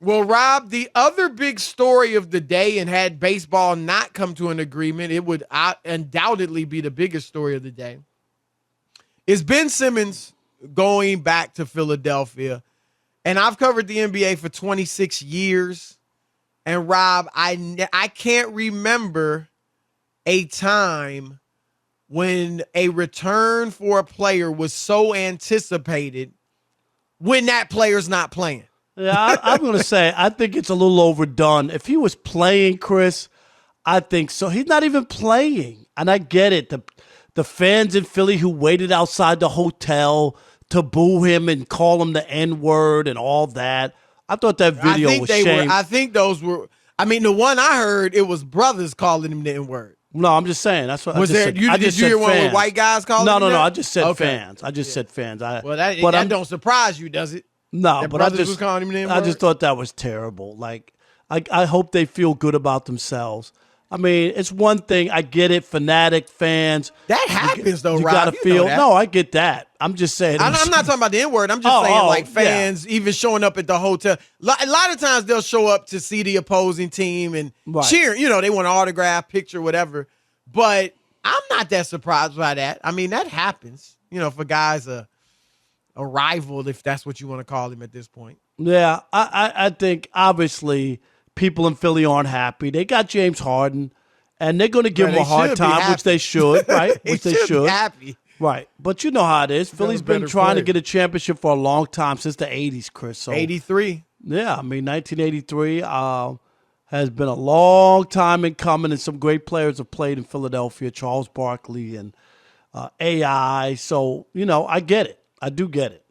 Well, Rob, the other big story of the day, and had baseball not come to an agreement, it would undoubtedly be the biggest story of the day, is Ben Simmons going back to Philadelphia. And I've covered the NBA for 26 years. And Rob, I can't remember a time when a return for a player was so anticipated when that player's not playing. Yeah, I'm going to say I think it's a little overdone. If he was playing, Chris, I think so. He's not even playing. And I get it. The fans in Philly who waited outside the hotel to boo him and call him the N-word and all that. I thought that video was shame. I think those were, I mean, the one I heard, it was brothers calling him the N-word. No, I'm just saying. That's what was I just there. said. Did you hear one with white guys calling him? No. I just said fans. I just said fans. Well, that don't surprise you, does it? No, that but brothers was calling him the N-word? I just thought that was terrible. Like, I hope they feel good about themselves. I mean, it's one thing. I get it, fanatic fans. That happens, though, you Rob. Gotta feel. No, I get that. I'm just saying. I'm not talking about the N-word. I'm just saying, like, fans even showing up at the hotel. A lot of times they'll show up to see the opposing team and cheer. You know, they want an autograph, picture, whatever. But I'm not that surprised by that. I mean, that happens, you know, for guys a rival, if that's what you want to call him at this point. Yeah, I think obviously people in Philly aren't happy. They got James Harden, and they're going to give him a hard time, which they should, right? Which they should. Be happy. Right. But you know how it is. Philly's been trying to get a championship for a long time, since the 80s, Chris. So, 83. Yeah, I mean, 1983 has been a long time in coming, and some great players have played in Philadelphia, Charles Barkley and AI. So, you know, I get it. I do get it.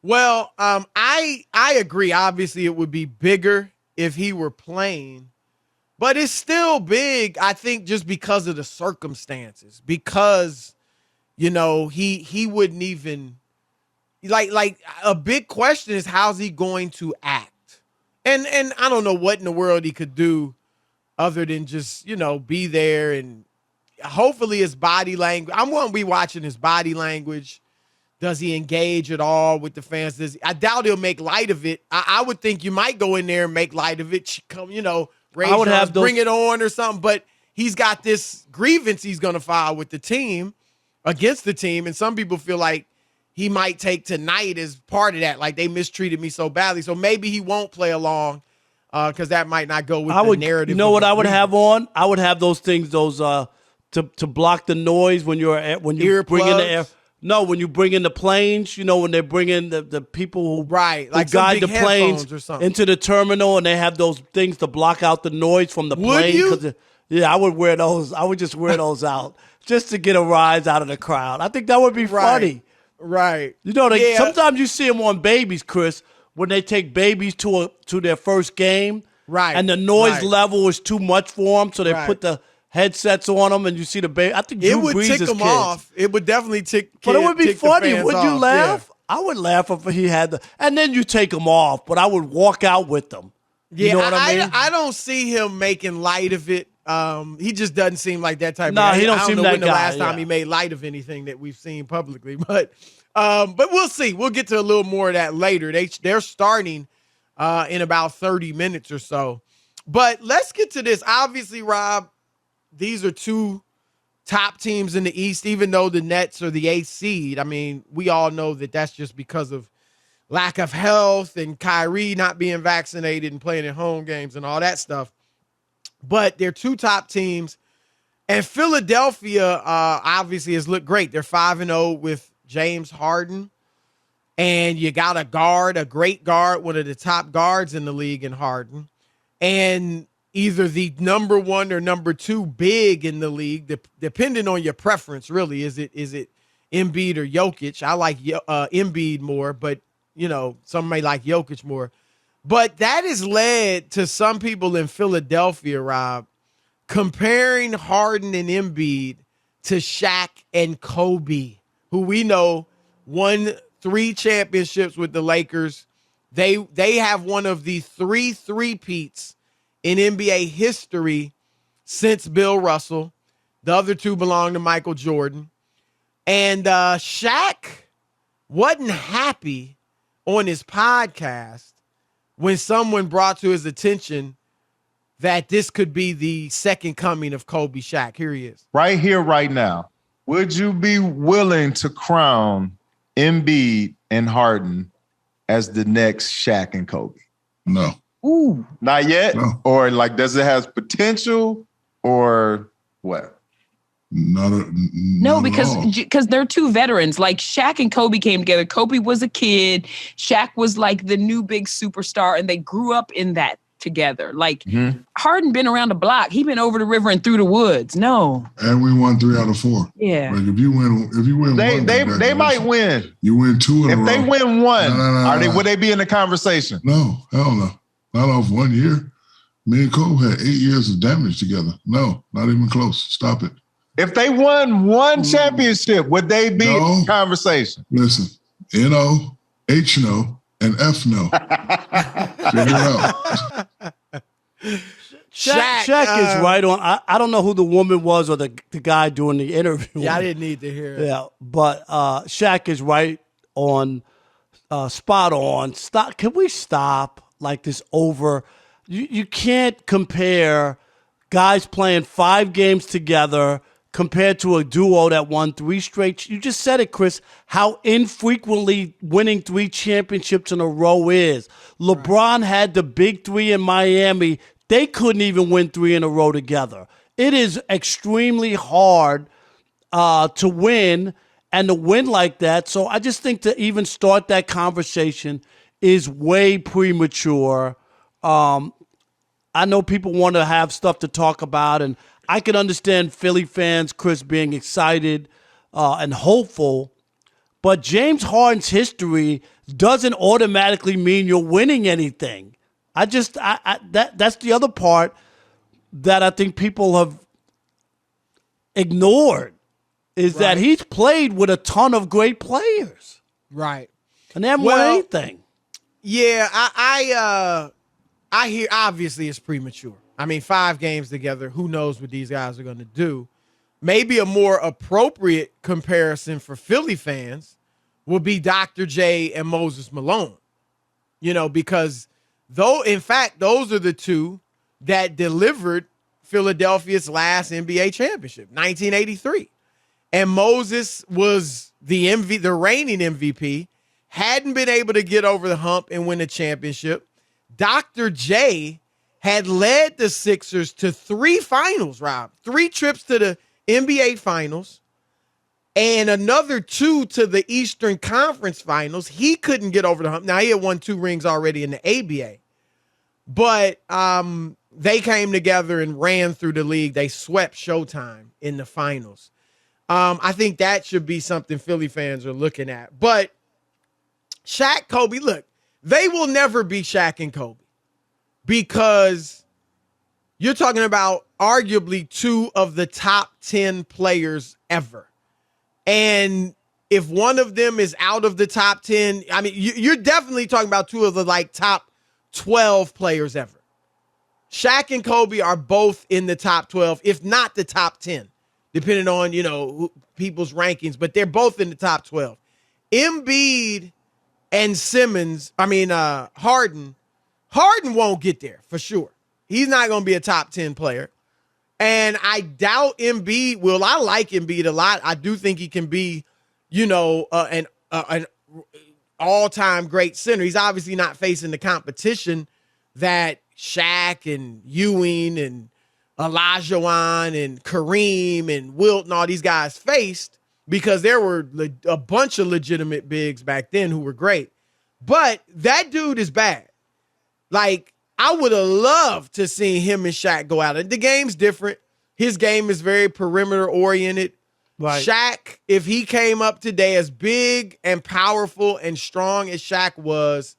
Well, I agree. Obviously, it would be bigger if he were playing, but it's still big, I think, just because of the circumstances, because, you know, he wouldn't even like a big question is, how's he going to act? And I don't know what in the world he could do other than just, you know, be there, and hopefully his body language. I'm going to be watching his body language. Does he engage at all with the fans? I doubt he'll make light of it. I would think you might go in there and make light of it. Come, you know, bring it on or something. But he's got this grievance he's going to file with the team, against the team. And some people feel like he might take tonight as part of that. Like, they mistreated me so badly. So maybe he won't play along because that might not go with the narrative. You know what I would have on? I would have those things, to block the noise when you bring in the air. No, when you bring in the planes, you know, when they bring in the people who, like who guide the planes into the terminal, and they have those things to block out the noise from the plane. You? Yeah, I would wear those. I would just wear those out just to get a rise out of the crowd. I think that would be funny. Right. You know, sometimes you see them on babies, Chris, when they take babies to their first game. Right. And the noise level is too much for them, so they put the headsets on them, and you see the baby. I think Drew Brees' tick them off. It would definitely tick. But it would be funny. Would you laugh? Yeah. I would laugh if he had and then you take them off. But I would walk out with them. Yeah, you know what I mean? I don't see him making light of it. He just doesn't seem like that type. No, of guy. He don't seem that guy. When the last time he made light of anything that we've seen publicly, but we'll see. We'll get to a little more of that later. They're starting in about 30 minutes or so. But let's get to this. Obviously, Rob, these are two top teams in the East, even though the Nets are the 8th seed. I mean, we all know that that's just because of lack of health and Kyrie not being vaccinated and playing at home games and all that stuff. But they're two top teams. And Philadelphia obviously has looked great. They're 5-0 with James Harden. And you got a great guard, one of the top guards in the league in Harden. And either the number one or number two big in the league, depending on your preference, really. Is it Embiid or Jokic? I like Embiid more, but, you know, some may like Jokic more. But that has led to some people in Philadelphia, Rob, comparing Harden and Embiid to Shaq and Kobe, who we know won 3 championships with the Lakers. They have one of the 3 three-peats in NBA history since Bill Russell. The other 2 belong to Michael Jordan. And Shaq wasn't happy on his podcast when someone brought to his attention that this could be the second coming of Kobe Shaq. Here he is. Right here, right now. Would you be willing to crown Embiid and Harden as the next Shaq and Kobe? No. Ooh. Not yet? No. Or like, does it have potential or what? No, because they're two veterans. Like Shaq and Kobe came together. Kobe was a kid. Shaq was like the new big superstar, and they grew up in that together. Like Harden been around the block. He been over the river and through the woods. No. And we won 3 out of 4. Yeah. Like if you win one, they might win. You win 2 in a row. If they win one, would they be in the conversation? No, hell no. Not off 1 year. Me and Kobe had 8 years of damage together. No, not even close. Stop it. If they won one championship, would they be in the conversation? Listen, N-O, H-No, and F-No. Figure it out. Shaq is right on. I don't know who the woman was or the guy doing the interview. Yeah, I didn't need to hear it. Yeah, but Shaq is right on, spot on. Stop. Can we stop like this over? You can't compare guys playing 5 games together compared to a duo that won 3 straight. You just said it, Chris, how infrequently winning 3 championships in a row is. LeBron had the big 3 in Miami. They couldn't even win 3 in a row together. It is extremely hard to win and to win like that. So I just think to even start that conversation is way premature. I know people want to have stuff to talk about, and I can understand Philly fans, Chris, being excited and hopeful, but James Harden's history doesn't automatically mean you're winning anything. That's the other part that I think people have ignored is that he's played with a ton of great players. Right. And they haven't won anything. Yeah, I hear obviously it's premature. I mean, 5 games together, who knows what these guys are going to do. Maybe a more appropriate comparison for Philly fans would be Dr. J and Moses Malone. Because in fact, those are the two that delivered Philadelphia's last NBA championship, 1983. And Moses was the reigning MVP, hadn't been able to get over the hump and win a championship. Dr. J had led the Sixers to 3 finals, Rob. 3 trips to the NBA finals and another 2 to the Eastern Conference finals. He couldn't get over the hump. Now, he had won 2 rings already in the ABA. But they came together and ran through the league. They swept Showtime in the finals. I think that should be something Philly fans are looking at. But Shaq, Kobe, look, they will never be Shaq and Kobe because you're talking about arguably 2 of the top 10 players ever. And if one of them is out of the top 10, I mean, you're definitely talking about 2 of the top 12 players ever. Shaq and Kobe are both in the top 12, if not the top 10, depending on, people's rankings, but they're both in the top 12. Embiid and Harden won't get there for sure. He's not going to be a top 10 player. And I doubt Embiid will. I like Embiid a lot. I do think he can be, an all-time great center. He's obviously not facing the competition that Shaq and Ewing and Olajuwon and Kareem and Wilt and all these guys faced, because there were a bunch of legitimate bigs back then who were great. But that dude is bad. Like, I would have loved to see him and Shaq go out. The game's different. His game is very perimeter-oriented. Right. Shaq, if he came up today as big and powerful and strong as Shaq was,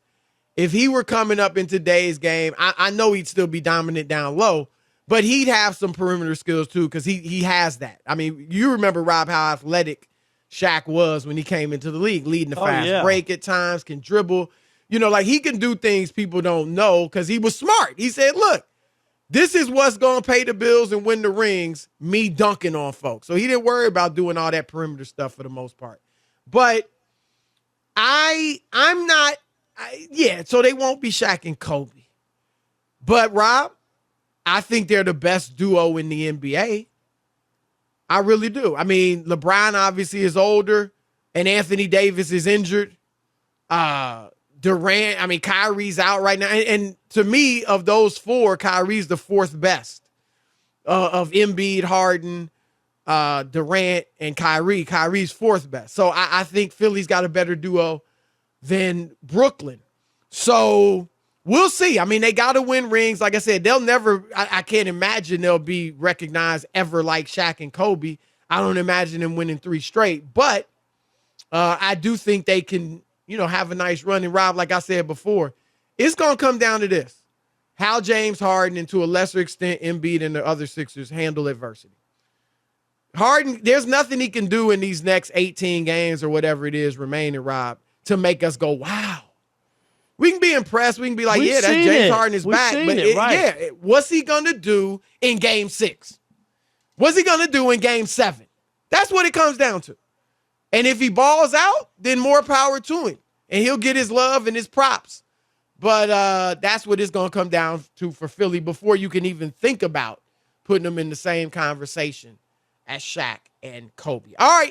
if he were coming up in today's game, I know he'd still be dominant down low, but he'd have some perimeter skills too, because he has that. I mean, you remember, Rob, how athletic Shaq was when he came into the league, leading the fast break at times, can dribble. He can do things people don't know because he was smart. He said, look, this is what's going to pay the bills and win the rings, me dunking on folks. So he didn't worry about doing all that perimeter stuff for the most part. But I'm not So they won't be Shaq and Kobe. But, Rob, I think they're the best duo in the NBA. I really do. I mean, LeBron obviously is older, and Anthony Davis is injured. Durant, Kyrie's out right now. And to me, of those four, Kyrie's the fourth best of Embiid, Harden, Durant, and Kyrie. Kyrie's fourth best. So I think Philly's got a better duo than Brooklyn. So we'll see. I mean, they got to win rings. Like I said, they'll never, I can't imagine they'll be recognized ever like Shaq and Kobe. I don't imagine them winning 3 straight. But I do think they can, have a nice run. And Rob, like I said before, it's going to come down to this. How James Harden, and to a lesser extent Embiid and the other Sixers, handle adversity. Harden, there's nothing he can do in these next 18 games or whatever it is remaining, Rob, to make us go, wow. We can be impressed. We can be like, We've that's seen James it. Harden is We've back. seen But it, right. what's he going to do in game 6? What's he going to do in game 7? That's what it comes down to. And if he balls out, then more power to him. And he'll get his love and his props. But that's what it's going to come down to for Philly before you can even think about putting them in the same conversation as Shaq and Kobe. All right.